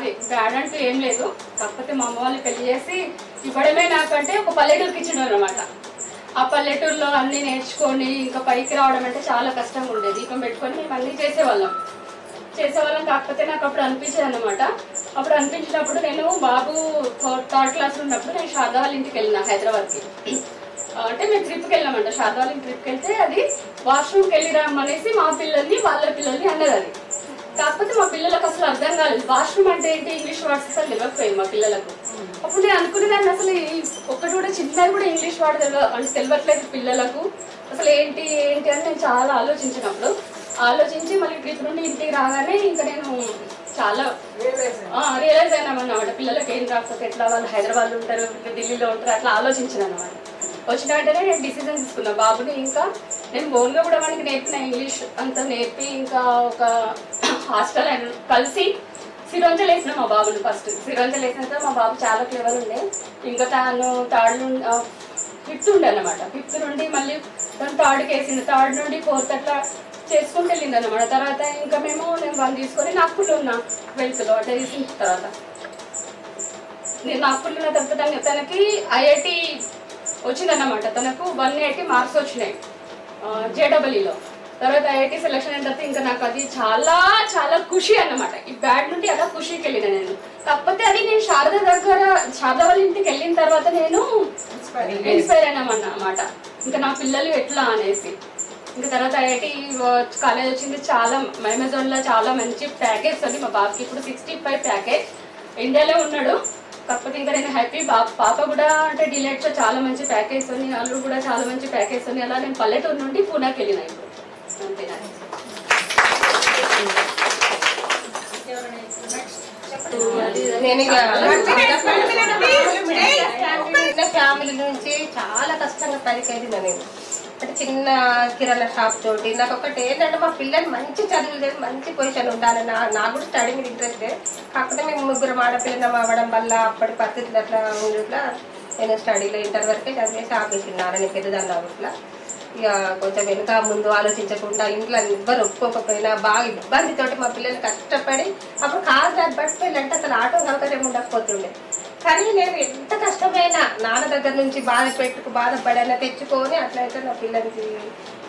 నాది బ్యాడ్ అంటూ ఏం లేదు. కాకపోతే మా అమ్మ వాళ్ళు పెళ్లి చేసి ఇవ్వడమే నాకంటే ఒక పల్లెటూరుకి ఇచ్చిండు అనమాట. ఆ పల్లెటూరులో అన్నీ నేర్చుకొని ఇంకా పైకి రావడం అంటే చాలా కష్టంగా ఉండేది. దీపం పెట్టుకొని మేము అన్నీ చేసేవాళ్ళం. కాకపోతే నాకు అప్పుడు అనిపించేది అనమాట. అప్పుడు అనిపించినప్పుడు నేను బాబు థర్డ్ క్లాస్లో ఉన్నప్పుడు నేను శారదా వాళ్ళ ఇంటికి వెళ్ళిన హైదరాబాద్కి. అంటే మేము ట్రిప్కి వెళ్ళామంట. శారదా వాళ్ళ ట్రిప్కి వెళ్తే అది వాష్రూమ్కి వెళ్ళి రమ్మనేసి మా పిల్లల్ని వాళ్ళ పిల్లల్ని అన్నది. అది కాకపోతే మా పిల్లలకు అసలు అర్థం కాలేదు. వాష్రూమ్ అంటే ఏంటి, ఇంగ్లీష్ వర్డ్స్ అసలు తెలియకపోయింది మా పిల్లలకు. అప్పుడు నేను అనుకునేదాన్ని అసలు ఒక్కటి కూడా చిన్నది కూడా ఇంగ్లీష్ వర్డ్ తెలియట్లేదు పిల్లలకు, అసలు ఏంటి ఏంటి అని నేను చాలా ఆలోచించి మళ్ళీ ట్రిప్ నుండి ఇంటికి రాగానే ఇంకా నేను చాలా రియలైజ్ అయినామన్నమాట. పిల్లలకి ఏం రాకపోతే ఎట్లా, వాళ్ళు హైదరాబాద్లో ఉంటారు, ఢిల్లీలో ఉంటారు, అట్లా ఆలోచించాను అన్నమాట. వచ్చిన వెంటనే నేను డిసిజన్ తీసుకున్నాను బాబుని. ఇంకా నేను ఓన్గా కూడా మనకి నేర్పిన ఇంగ్లీష్ అంతా నేర్పి ఇంకా ఒక హాస్టల్ కలిసి సిరోంజల్ వేసిన మా బాబుని. ఫస్ట్ సిరోంజల్ వేసినాక మా బాబు చాలా క్లెవర్ ఉండే. ఇంకా తను ఫిఫ్త్ ఉండే అన్నమాట. ఫిఫ్త్ నుండి మళ్ళీ తను థర్డ్కి వేసింది. థర్డ్ నుండి ఫోర్త్ అట్లా చేసుకుంటూ వెళ్ళింది అన్నమాట. తర్వాత ఇంకా నేను 1 తీసుకొని నాగ్పూర్లో ఉన్నా 12th అట్లా తీసిన తర్వాత నేను నాగ్పూర్లో ఉన్న తర్వాత తనకి ఐఐటి వచ్చిందన్నమాట. తనకు 180 మార్క్స్ వచ్చినాయి జేడబ్ల్యూలో. తర్వాత ఐఐటి సెలెక్షన్ అయిన తర్వాత ఇంకా నాకు అది చాలా చాలా ఖుషి అన్నమాట. ఈ బ్యాడ్ నుండి అలా ఖుషికి వెళ్ళిన నేను. కాకపోతే అది నేను శారదా వాళ్ళ ఇంటికి వెళ్ళిన తర్వాత నేను ఇన్స్పైర్ అయినామన్నమాట. ఇంకా నా పిల్లలు ఎట్లా అనేసి ఇంకా తర్వాత ఐఐటి కాలేజ్ వచ్చింది. చాలా అమెజాన్లో చాలా మంచి ప్యాకేజ్ ఉంది మా బాబుకి. ఇప్పుడు 65 ప్యాకేజ్. ఇండియాలో ఉన్నాడు. కాకపోతే ఇంకా నేను హ్యాపీ. పాప కూడా అంటే డిలైట్స్లో చాలా మంచి ప్యాకేజ్ ఉంది, అల్లుడు కూడా చాలా మంచి ప్యాకేజ్ ఉంది. అలా నేను పల్లెటూరు నుండి పూనాకి వెళ్ళిన ఇప్పుడు అంతేనా. ఫ్యామిలీ నుంచి చాలా కష్టంగా పైకి నేను. అంటే చిన్న కిరాణా షాప్ తోటి నాకు ఒకటి ఏంటంటే మా పిల్లలు మంచి చదువులు చేసి మంచి పొజిషన్ ఉండాలని నాకు కూడా స్టడీ మీద ఇంట్రెస్టే. కాకపోతే మేము 3 ఆడపిల్లలు అవ్వడం వల్ల అప్పటి పరిస్థితులు అట్లా ఉండేట్లా నేను స్టడీలో ఇంటర్ వరకే చదివేసి ఆపేసిన్నాను. నేను పెద్దదాన్ని అట్లా ఇక కొంచెం వెనుక ముందు ఆలోచించకుండా ఇంట్లో ఎవ్వరు ఒప్పుకోకపోయినా బాగా ఇబ్బందితోటి మా పిల్లలు కష్టపడి అప్పుడు కాదు బట్ పెళ్ళంటే అసలు ఆటో సౌకర్యం ఉండకపోతుండే. కానీ నేను ఎంత కష్టమైనా నాన్న దగ్గర నుంచి బాధపడైనా తెచ్చుకొని అట్లయితే నా పిల్లలకి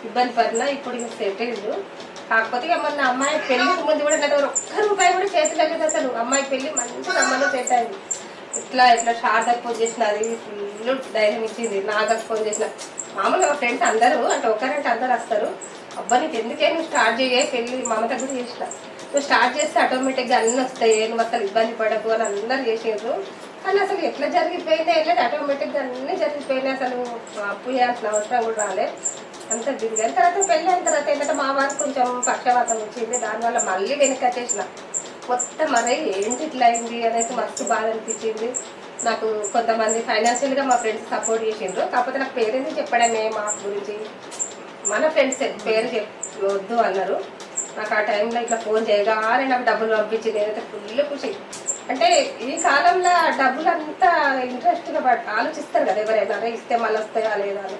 ఇబ్బంది పడినా ఇప్పుడు ఇక సెటిల్డ్. కాకపోతే ఇక మొన్న అమ్మాయి పెళ్లికి ముందు కూడా నా దగ్గర ₹1 కూడా చేతిలో లేదు. అసలు అమ్మాయి పెళ్లి మంచి సంబంధం సెట్ అయింది. ఇట్లా శారదకు ఫోన్ చేసినది ఫుల్ ధైర్యం ఇచ్చింది. నాగకు ఫోన్ చేసిన మామూలుగా ఫ్రెండ్స్ అందరూ అంటే ఒకరంటే అందరు వస్తారు. అబ్బా నీకు ఎందుకే నువ్వు స్టార్ట్ చేయే పెళ్లి మమత కూడా చేసిన, నువ్వు స్టార్ట్ చేస్తే ఆటోమేటిక్గా అన్నీ వస్తాయి, నువ్వు అసలు ఇబ్బంది పడకు అని అందరు చేసేది. కానీ అసలు ఎట్లా జరిగిపోయిందో వెళ్ళలేదు, ఆటోమేటిక్గా అన్నీ జరిగిపోయినాయి. అసలు అప్పు చేయాల్సిన అవసరం కూడా రాలేదు. అంత దిగిన తర్వాత పెళ్ళి అయిన తర్వాత ఏంటంటే మా వారికి కొంచెం పక్షవాతం వచ్చింది. దానివల్ల మళ్ళీ వెనక్కి వచ్చేసిన మొత్తం అదే ఏంటి ఇట్లా అయింది అనేసి మస్తు బాధ అనిపించింది నాకు. కొంతమంది ఫైనాన్షియల్గా మా ఫ్రెండ్స్ సపోర్ట్ చేసిండ్రు. కాకపోతే నాకు పేరెంట్స్ చెప్పడమే మా గురించి మన ఫ్రెండ్స్ పేరు చెప్పొద్దు అన్నారు. నాకు ఆ టైంలో ఇట్లా ఫోన్ చేయగానే నాకు డబ్బులు పంపించింది. నేనైతే ఫుల్ ఖుషి. అంటే ఈ కాలంలో డబ్బులు అంతా ఇంట్రెస్ట్గా ఆలోచిస్తారు కదా ఎవరైనా, అరే ఇస్తే మళ్ళీ వస్తాయా లేదా అని.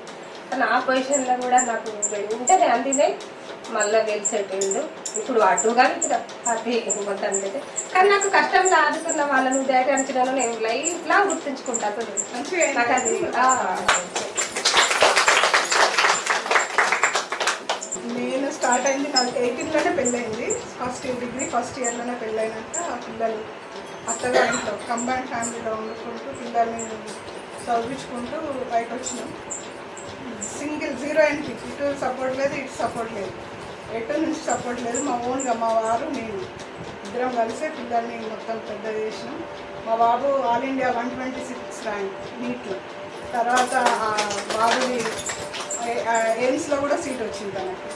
కానీ ఆ పొజిషన్లో కూడా నాకు వెంటనే అందినాయి. మళ్ళీ వెల్ సెటిల్డ్. ఇప్పుడు అటుగా ఇటుగా హ్యాపీ మొత్తానికైతే. కానీ నాకు కష్టంగా ఆదుకున్న వాళ్ళను ధైర్యించిన నేను లైఫ్లా గుర్తుంచుకుంటాను. నాకు అది నేను స్టార్ట్ అయింది నాకు 18లోనే పెళ్ళయింది. డిగ్రీ ఫస్ట్ ఇయర్లోనే పెళ్ళైనాక పిల్లలు అత్తగారింట్లో కంబైన్ ఫ్యామిలీలో వండుకుంటూ పిల్లల్ని చదివించుకుంటూ పైకి వచ్చినాం. Single 0 entry. ఇటు సపోర్ట్ లేదు, ఇటు సపోర్ట్ లేదు, ఎటు నుంచి సపోర్ట్ లేదు. మా ఓన్గా మా వారు నేను ఇద్దరం కలిసే పిల్లల్ని మొత్తం పెద్ద చేసినాం. మా బాబు ఆల్ ఇండియా 126 ర్యాంక్ నీట్లో. తర్వాత బాబుని ఎయిమ్స్లో కూడా సీట్ వచ్చింది తనకి.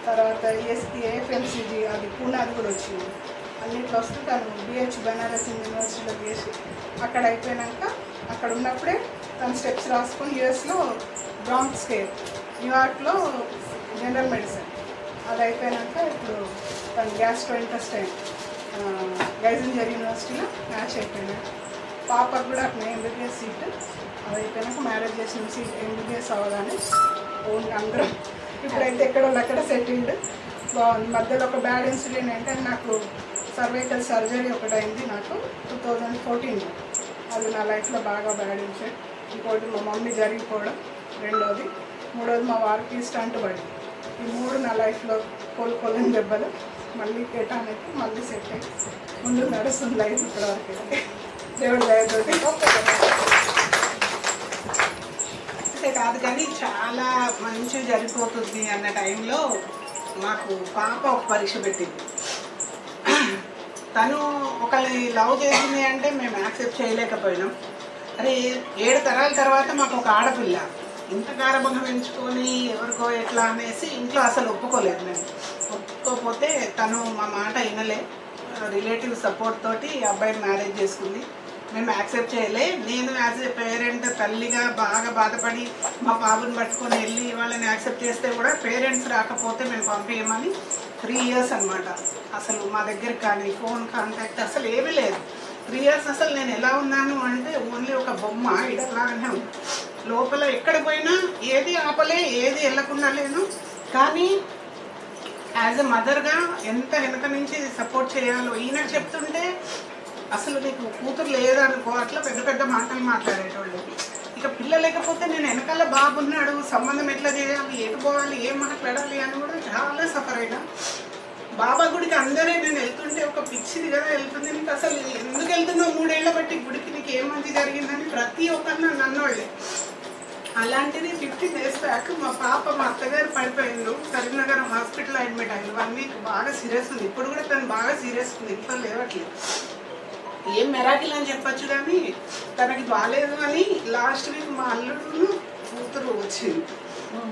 తర్వాత ఏఎఫ్ఎంసీజీ అది పూనాది కూడా వచ్చింది. అన్నింటిలో వస్తే తను బిహెచ్ బనారస్ యూనివర్సిటీలో చేసి అక్కడ అయిపోయాక అక్కడ ఉన్నప్పుడే తను స్టెప్స్ రాసుకొని యూఎస్లో బ్రాంక్స్ కేర్, న్యూయార్క్లో జనరల్ మెడిసిన్ అది అయిపోయాక ఇప్పుడు తను గ్యాస్ట్రోఇంటెస్టైన్ గైజెన్జర్ యూనివర్సిటీలో మ్యాచ్ అయిపోయినాడు. పాపకు కూడా అక్కడ ఎంబీబీఎస్ సీట్ అది అయిపోయాక మ్యారేజ్ చేసిన సీట్ ఎంబీబీఎస్ అవ్వగానే ఓన్గా అందరం ఇప్పుడైతే ఎక్కడో అక్కడ సెటిల్డ్. బాగుంది. మధ్యలో ఒక బ్యాడ్ ఇన్సిడెంట్ అంటే నాకు సర్వైకల్ సర్జరీ ఒకటైంది నాకు 2014. అది నా లైఫ్లో బాగా బ్యాడ్ ఇన్సిడెంట్. ఇంకోటి మా మమ్మీ జరిగిపోవడం, రెండోది. మూడోది మా వారికి స్టంట్ పడి. ఈ 3 నా లైఫ్లో కోలుకోలేని దెబ్బలు. మళ్ళీ కేటానికి మళ్ళీ సెట్ అయ్యి ముందు నడుస్తుంది లైఫ్ ఇప్పటివరకు. దేవుడి దయతోటి అంటే కాదు కానీ చాలా మంచి జరిగిపోతుంది అన్న టైంలో మాకు పాప ఒక పరీక్ష పెట్టింది. తను ఒకళ్ళని లవ్ చేసింది అంటే మేము యాక్సెప్ట్ చేయలేకపోయినాం. అరే 7 తరాల తర్వాత మాకు ఒక ఆడపిల్ల, ఇంత గారభంగా పెంచుకొని ఎవరికో ఎట్లా అనేసి ఇంట్లో అసలు ఒప్పుకోలేదు. మేము ఒప్పుకోకపోతే తను మా మాట వినలే. రిలేటివ్ సపోర్ట్ తోటి అబ్బాయిని మ్యారేజ్ చేసుకుంది. మేము యాక్సెప్ట్ చేయలే. నేను యాజ్ ఏ పేరెంట్ తల్లిగా బాగా బాధపడి మా బాబుని పట్టుకొని వెళ్ళి వాళ్ళని యాక్సెప్ట్ చేస్తే కూడా పేరెంట్స్ రాకపోతే మేము పంపించమని 3 years అనమాట. అసలు మా దగ్గర కానీ ఫోన్ కాంటాక్ట్ అసలు ఏమీ లేదు. 3 years అసలు నేను ఎలా ఉన్నాను అంటే ఓన్లీ ఒక బొమ్మ ఇట్లాగానే ఉంది. లోపల ఎక్కడ పోయినా ఏది ఆపలే, ఏది వెళ్ళకుండా లేను. కానీ యాజ్ ఎ మదర్గా ఎంత వెనక నుంచి సపోర్ట్ చేయాలో ఈయనకు చెప్తుంటే అసలు నీకు కూతురు లేదనుకో అట్లా పెద్ద పెద్ద మాటలు మాట్లాడేటోళ్ళు. ఇక పిల్ల లేకపోతే నేను వెనకాల బాబున్నాడు, సంబంధం ఎట్లా చేయాలి, ఎటు పోవాలి, ఏం మాట్లాడాలి అని కూడా చాలా సఫర్ అయినా. బాబా గుడికి అందరే నేను వెళ్తుంటే ఒక పిచ్చిది కదా వెళ్తుంది, నీకు అసలు ఎందుకు వెళ్తున్నావు 3 ఏళ్ల బట్టి గుడికి, నీకు ఏం మంచి జరిగిందని ప్రతి ఒక్కరిని నన్నోళ్ళే. అలాంటిది 15 days బ్యాక్ మా పాప మా అత్తగారు పడిపోయిండు. కరీంనగర్ హాస్పిటల్ అడ్మిట్ అయ్యింది. 1 week బాగా సీరియస్ ఉంది. ఇప్పుడు కూడా తను బాగా సీరియస్ ఉంది, ఇంట్లో లేవట్లేదు. ఏం మెరాకిల్ అని చెప్పచ్చు కానీ తనకి బాగాలేదు అని లాస్ట్ వీక్ మా అల్లుడు కూతురు వచ్చింది.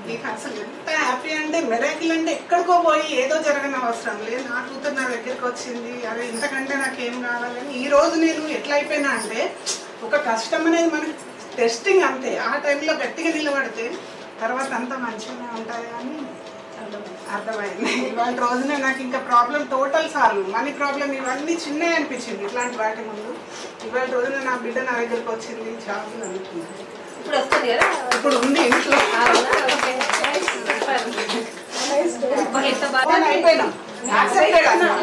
నీకు అసలు ఎంత హ్యాపీ అంటే మెరాకిల్ అంటే ఎక్కడికో పోయి ఏదో జరగని అవసరం లేదు. నా కూతురు నా దగ్గరికి వచ్చింది, అదే ఇంతకంటే నాకేం కావాలని. ఈ రోజు నేను ఎట్లా అయిపోయినా అంటే ఒక కష్టం అనేది మనకి టెస్టింగ్ అంతే. ఆ టైంలో గట్టిగా నిలబడితే తర్వాత అంతా మంచిగా ఉంటుంది అని అర్థమైంది. ఇవాళ రోజున నాకు ఇంకా problem total solve. Money problem ఇవన్నీ చిన్నవి అనిపించింది ఇట్లాంటి వాటి ముందు. ఇవాళ రోజున నా బిడ్డ నా దగ్గరికి వచ్చింది, చాలు అనుకుంది. ఇప్పుడు వస్తుంది కదా, ఇప్పుడు ఉంది ఇంట్లో. అయిపోయినాం.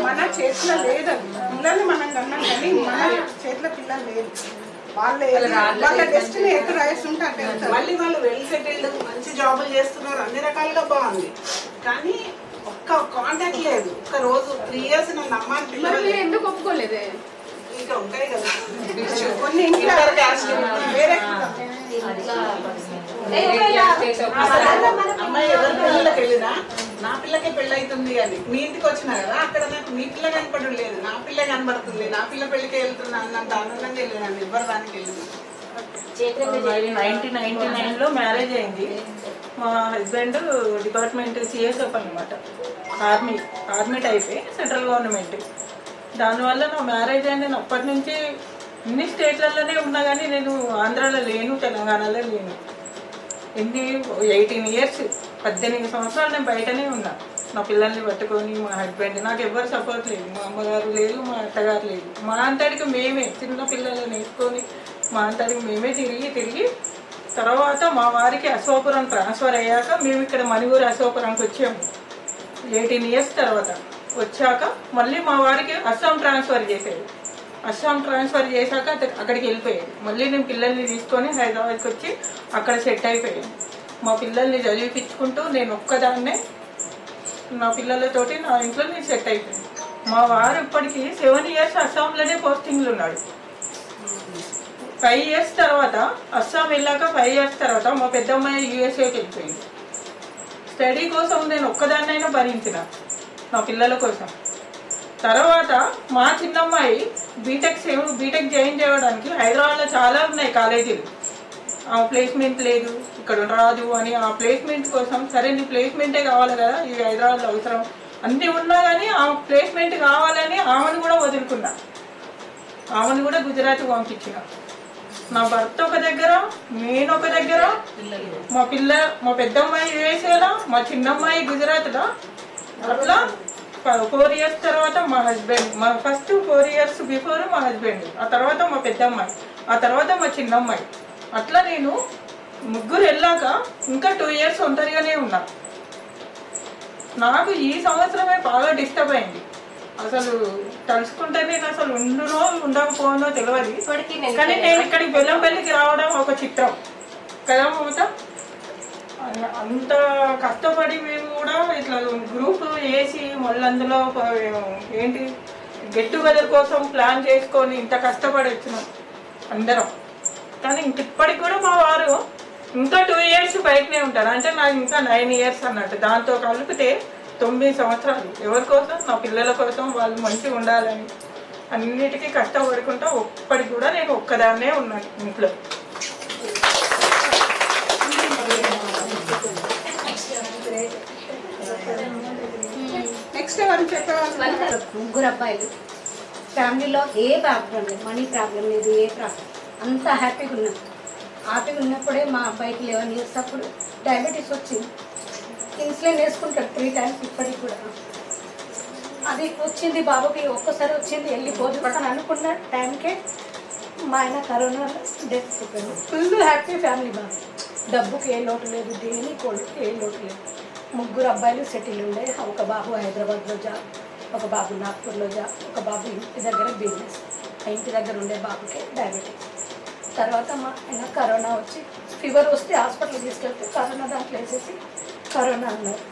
మన చేతిలో లేదు. పిల్లల్ని మనం కన్నాం కానీ మన చేతిలో పిల్లలు లేదు. వాళ్ళ డెస్టినీ ఎక్కడ రాసి ఉంటే అక్కడ వెళ్తారు. మళ్ళీ వాళ్ళు వెల్ సెటిల్డ్, మంచి జాబులు చేస్తున్నారు, అన్ని రకాలుగా బాగుంది. కానీ ఒక్క కాంటాక్ట్ లేదు. ఒక రోజు 3 years నన్ను అమ్మాని పిల్లలు ఎందుకు ఒప్పుకోలేదే? ఇంకా ఉంటాయి కదా కొన్ని ఇంట్లో వేరే అమ్మాయి ఎవరి పిల్లలకి వెళ్ళినా నా పిల్లకే పెళ్ళి అవుతుంది అని మీ ఇంటికి వచ్చినా కదా, అక్కడ నాకు మీ పిల్ల కనపడం లేదు, నా పిల్ల కనబడుతుంది, నా పిల్ల పెళ్ళికి వెళ్తున్నా అన్నంత ఆనందంగా వెళ్ళినాను. ఎవరు దానికి వెళ్ళింది. 1999లో మ్యారేజ్ అయింది. మా హస్బెండ్ డిపార్ట్మెంట్ సిఎస్ఎఫ్ అనమాట, ఆర్మీ టైపే, సెంట్రల్ గవర్నమెంట్. దానివల్ల నా మ్యారేజ్ అయింది. నేను అప్పటి నుంచి ఇన్ని స్టేట్లలోనే ఉన్నా కానీ నేను ఆంధ్రాలో లేను, తెలంగాణలో లేను. 18 years 18 సంవత్సరాలు నేను బయటనే ఉన్నా. నా పిల్లల్ని పట్టుకొని, మా హస్బెండ్, నాకు ఎవరు సపోర్ట్ లేదు. మా అమ్మగారు లేదు, మా అత్తగారు లేదు. మా అంతటికి మేమే చిన్న పిల్లలను వేసుకొని మా అంతటికి మేమే తిరిగి తర్వాత మా వారికి అశోపురం ట్రాన్స్ఫర్ అయ్యాక మేము ఇక్కడ మణిగూరు అశోపురంకి వచ్చాము. 18 years తర్వాత వచ్చాక మళ్ళీ మా వారికి అస్సాం ట్రాన్స్ఫర్ చేసేది. అస్సాం ట్రాన్స్ఫర్ చేశాక అక్కడికి వెళ్ళిపోయాడు. మళ్ళీ నేను పిల్లల్ని తీసుకొని హైదరాబాద్కి వచ్చి అక్కడ సెట్ అయిపోయాను. మా పిల్లల్ని చదివిపించుకుంటూ నేను ఒక్కదాన్నే నా పిల్లలతోటి నా ఇంట్లో నేను సెట్ అయిపోయాను. మా వారు ఇప్పటికీ 7 years అస్సాంలోనే పోస్టింగ్లు ఉన్నాడు. 5 years తర్వాత అస్సాం వెళ్ళాక 5 years తర్వాత మా పెద్దమ్మాయి యూఎస్ఏకి వెళ్ళిపోయింది. స్టడీ కోసం నేను ఒక్కదాన్నైనా భరించిన నా పిల్లల కోసం. తర్వాత మా చిన్నమ్మాయి బీటెక్ జాయిన్ చేయడానికి హైదరాబాద్లో చాలా ఉన్నాయి కాలేజీలు. ఆ ప్లేస్మెంట్ లేదు, ఇక్కడ రాదు అని ఆ ప్లేస్మెంట్ కోసం, సరే నీ ప్లేస్మెంటే కావాలి కదా, ఈ హైదరాబాద్లో అవసరం అన్నీ ఉన్నా కానీ ఆ ప్లేస్మెంట్ కావాలని ఆమెను కూడా వదులుకున్నా. ఆమెను కూడా గుజరాత్ పంపించిన. నా భర్త ఒక దగ్గర, నేను ఒక దగ్గర, మా పెద్దమ్మాయి యూఎస్ఏలో, మా చిన్నమ్మాయి గుజరాత్లో. అట్లా 4 years తర్వాత మా హస్బెండ్, మా ఫస్ట్ 4 years బిఫోర్ మా హస్బెండ్, ఆ తర్వాత మా పెద్దమ్మాయి, ఆ తర్వాత మా చిన్నమ్మాయి. అట్లా నేను ముగ్గురు వెళ్ళాక ఇంకా 2 years ఒంటరిగానే ఉన్నా. నాకు ఈ సంవత్సరమే బాగా డిస్టర్బ్ అయింది. అసలు తలుచుకుంటే నేను అసలు ఉండునో ఉండకపోనో తెలియదు. ఇప్పటికీ కానీ నేను ఇక్కడికి బెల్లంపల్లికి రావడం ఒక చిత్రం కదా మమత. అంత కష్టపడి మేము కూడా ఇట్లా గ్రూప్ వేసి మళ్ళీ అందులో ఏంటి గెట్ టుగెదర్ కోసం ప్లాన్ చేసుకొని ఇంత కష్టపడి వచ్చినాం అందరం. కానీ ఇప్పటికి కూడా మా వారు ఇంకా 2 years బయటనే ఉంటారు. అంటే నాకు ఇంకా 9 years అన్నట్టు. దాంతో కలిపితే 9 సంవత్సరాలు. ఎవరి కోసం? నా పిల్లల కోసం, వాళ్ళు మంచిగా ఉండాలని అన్నిటికీ కష్టపడుకుంటా ఒక్కడికి కూడా నేను ఒక్కదాన్నే ఉన్నాను ఇంట్లో. నెక్స్ట్ ఎవరు చెప్పేవాళ్ళు? ముగ్గురు అబ్బాయిలు, ఫ్యామిలీలో ఏ ప్రాబ్లం లేదు, మనీ ప్రాబ్లం లేదు, ఏ ప్రాబ్లం, అంతా హ్యాపీగా ఉన్నాం. హ్యాపీగా ఉన్నప్పుడే మా అబ్బాయికి 11 years అప్పుడు డయాబెటీస్ వచ్చింది. ఇన్సులిన్ వేసుకుంటాడు 3 times ఇప్పటికి కూడా. అది వచ్చింది బాబుకి, ఒక్కసారి వచ్చింది వెళ్ళిపోదు అని అనుకున్న టైంకే మా ఆయన కరోనా డెత్ అయిపోయింది. ఫుల్ హ్యాపీ ఫ్యామిలీ బాబు. డబ్బుకి ఏ లోటు లేదు, దేని కొడుకు ఏ లోటు లేదు. ముగ్గురు అబ్బాయిలు సెటిల్ ఉండే. ఒక బాబు హైదరాబాద్లో జాబ్, ఒక బాబు నాగ్పూర్లో జాబ్, ఒక బాబు ఇంటి దగ్గర బిజినెస్. ఆ ఇంటి దగ్గర ఉండే బాబుకి డయాబెటీస్. తర్వాత మా ఆయన కరోనా వచ్చి ఫీవర్ వస్తే హాస్పిటల్ తీసుకెళ్తే కరోనా దాంట్లో వేసేసి కరోనా అన్నారు.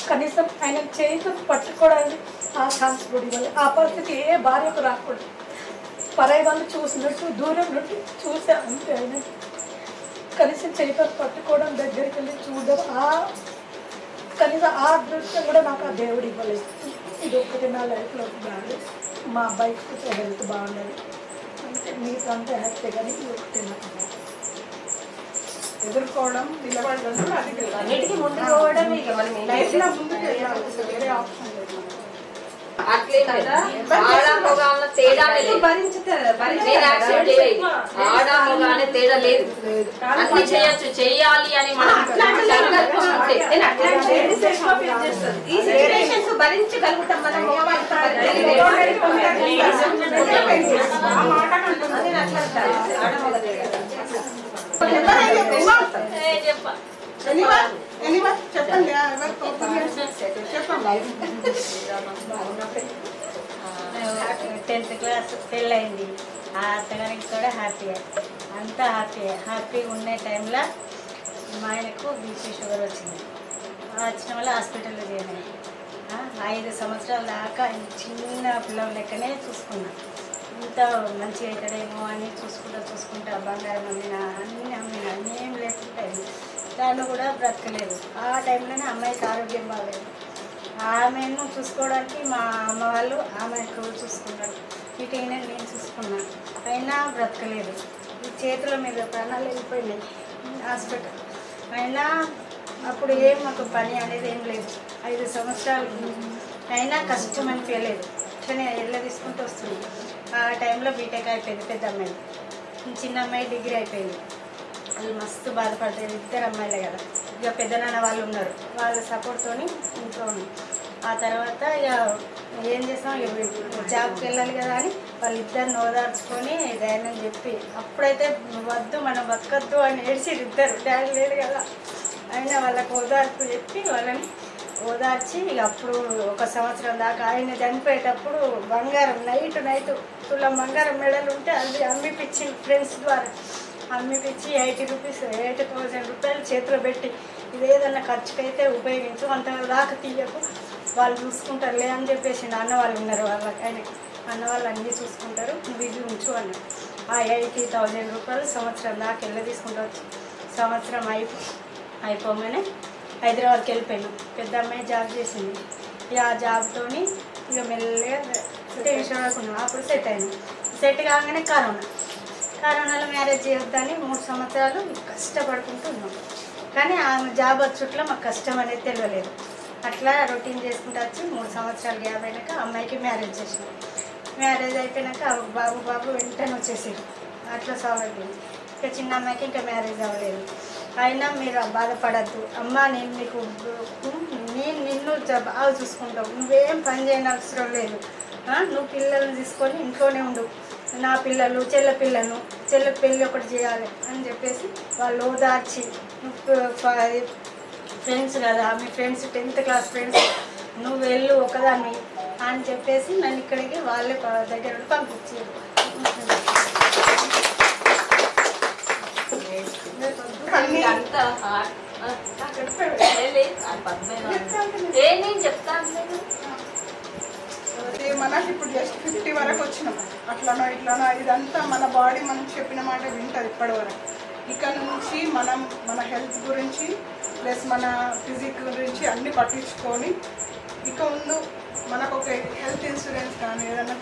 కనీసం ఆయన చేతితో పట్టుకోవడానికి ఆ ఛాన్స్ కూడా ఇవ్వాలి. ఆ పరిస్థితి ఏ భార్యకు రాకూడదు. పరాయి వాళ్ళు చూసినట్టు దూరం నుండి చూసే అంతే. ఆయన కనీసం చేతితో పట్టుకోవడం, దగ్గరికి వెళ్ళి చూడడం, కనీసం ఆ దృశ్యం కూడా నాకు ఆ దేవుడు ఇవ్వలేదు. ఇది ఒక్కటి నా లైఫ్లో బాగాలేదు. మా అబ్బాయికి కొంచెం హెల్త్ బాగుండదు అంటే మీతో అంతా హ్యాపీ, కానీ ఇది ఒకటి నాకు ఎదుర్కోవడం, నిలబడడం కూడా అది అన్నిటికీ ముందు పోవడం. ఇక మనం లైఫ్లో ముందుకు వెళ్ళాలి, వేరే ఆప్షన్ లేదు. అట్లే కదా ఆడ మగ అన్న తేడా లేదు. నేను యాక్సెప్ట్ చేయలేదు. ఆడ మగ అనే తేడా లేదు. అన్ని చేయొచ్చు, చెయ్యాలి అని మనం సంకల్పం ఉంటే ఈ సిచ్యువేషన్స్ భరించగలుగుతాం మనం. చెప్పండి చెప్పండి. 10th class పెళ్ళయింది. ఆ అత్తగారికి కూడా హ్యాపీయే, అంతా హ్యాపీగా ఉండే టైంలో మా ఆయనకు బీపీ షుగర్ వచ్చింది. వచ్చిన వల్ల హాస్పిటల్లో చేరినాయి. 5 సంవత్సరాల దాకా చిన్న పిల్లల లెక్కనే చూసుకున్నా. ఇంత మంచిగా అవుతాడేమో అని చూసుకుంటా బంగారం అమ్మినా, అన్నీ ఏం లేకుంటే దాన్ని కూడా బ్రతకలేదు. ఆ టైంలోనే అమ్మాయికి ఆరోగ్యం బాగలేదు. ఆమెను చూసుకోవడానికి మా అమ్మ వాళ్ళు ఆమెకు చూసుకున్నారు. ఇటైనా నేను చూసుకున్నాను, అయినా బ్రతకలేదు. ఈ చేతుల మీద ప్రాణాలు వెళ్ళిపోయినాయి హాస్పిటల్. అయినా అప్పుడు ఏం మాకు పని అనేది ఏం లేదు. 5 సంవత్సరాలు అయినా కష్టం అనిపించలేదు. అట్లనే ఎల్ల తీసుకుంటూ వస్తుంది. ఆ టైంలో బీటెక్ అయిపోయింది పెద్ద అమ్మాయి. చిన్న అమ్మాయి డిగ్రీ అయిపోయింది. వాళ్ళు మస్తు బాధపడతారు. 2 అమ్మాయిలే కదా. ఇక పెద్దనాన్న వాళ్ళు ఉన్నారు, వాళ్ళ సపోర్ట్తో ఇంట్లో ఉన్నాం. ఆ తర్వాత ఇక ఏం చేస్తాం, జాబ్కి వెళ్ళాలి కదా అని వాళ్ళిద్దరిని ఓదార్చుకొని ధైర్యం చెప్పి, అప్పుడైతే వద్దు మనం బతకద్దు అని ఏడ్చిరు 2. డాడీ లేడు కదా, అయినా వాళ్ళకి ఓదార్పు చెప్పి వాళ్ళని ఓదార్చి ఇక అప్పుడు 1 సంవత్సరం దాకా ఆయన చనిపోయేటప్పుడు బంగారం నైట్ తులం బంగారం మెడలు ఉంటే అది అమ్మిపిచ్చి ఫ్రెండ్స్ ద్వారా అమ్మిపిచ్చి 80,000 రూపాయలు చేతిలో పెట్టి, ఇదేదన్నా ఖర్చుకైతే ఉపయోగించు, అంత దాకా తీయకు, వాళ్ళు చూసుకుంటారులే అని చెప్పేసి అన్న వాళ్ళు ఉన్నారు. వాళ్ళకి ఆయన అన్న వాళ్ళు అన్నీ చూసుకుంటారు, నువ్వు ఇది ఉంచు అన్నారు. ఆ 80,000 రూపాయలు సంవత్సరం దాకా వెళ్ళి తీసుకుంటూ వచ్చి సంవత్సరం అయిపోగానే హైదరాబాద్కి వెళ్ళిపోయినాం. పెద్ద అమ్మాయి జాబ్ చేసింది. ఇక ఆ జాబ్తో ఇక మెల్లగా టెన్షన్ పడుకున్నాం. అప్పుడు సెట్ అయినాం. సెట్ కాగానే కరోనాలో మ్యారేజ్ చేయొద్దని 3 సంవత్సరాలు కష్టపడుకుంటూ ఉన్నాం. కానీ ఆమె జాబ్ వచ్చుట్లో మాకు కష్టం అనేది తెలియలేదు. అట్లా రొటీన్ చేసుకుంటూ వచ్చి 3 సంవత్సరాలు గ్యాప్ అయినాక అమ్మాయికి మ్యారేజ్ చేసినాం. మ్యారేజ్ అయిపోయినాక బాబు వెంటనే వచ్చేసారు. అట్లా సాల్వ్ అయిపోయింది. ఇక చిన్న అమ్మాయికి ఇంకా మ్యారేజ్ అవ్వలేదు. అయినా మీరు బాధపడద్దు అమ్మ, నేను నిన్ను బాగా చూసుకుంటావు, నువ్వేం పని చేయని అవసరం లేదు, నువ్వు పిల్లల్ని తీసుకొని ఇంట్లోనే ఉండు, నా పిల్లలు చెల్లె పెళ్ళి ఒకటి చేయాలి అని చెప్పేసి వాళ్ళు ఓదార్చి, ఫ్రెండ్స్ కదా మీ ఫ్రెండ్స్ 10th క్లాస్ ఫ్రెండ్స్, నువ్వు వెళ్ళు ఒకదాన్ని అని చెప్పేసి నన్ను ఇక్కడికి వాళ్ళే దగ్గర పంపించారు. నేను చెప్తాను. మనకి ఇప్పుడు జస్ట్ 50 వరకు వచ్చినాం. అట్లనో ఇట్లనో ఇదంతా మన బాడీ మనం చెప్పిన మాట వింటుంది ఇప్పటి వరకు. ఇక్కడ నుంచి మనం మన హెల్త్ గురించి ప్లస్ మన ఫిజిక్ గురించి అన్నీ పట్టించుకొని ఇక ముందు మనకు ఒక హెల్త్ ఇన్సూరెన్స్ కానీ ఏదైనా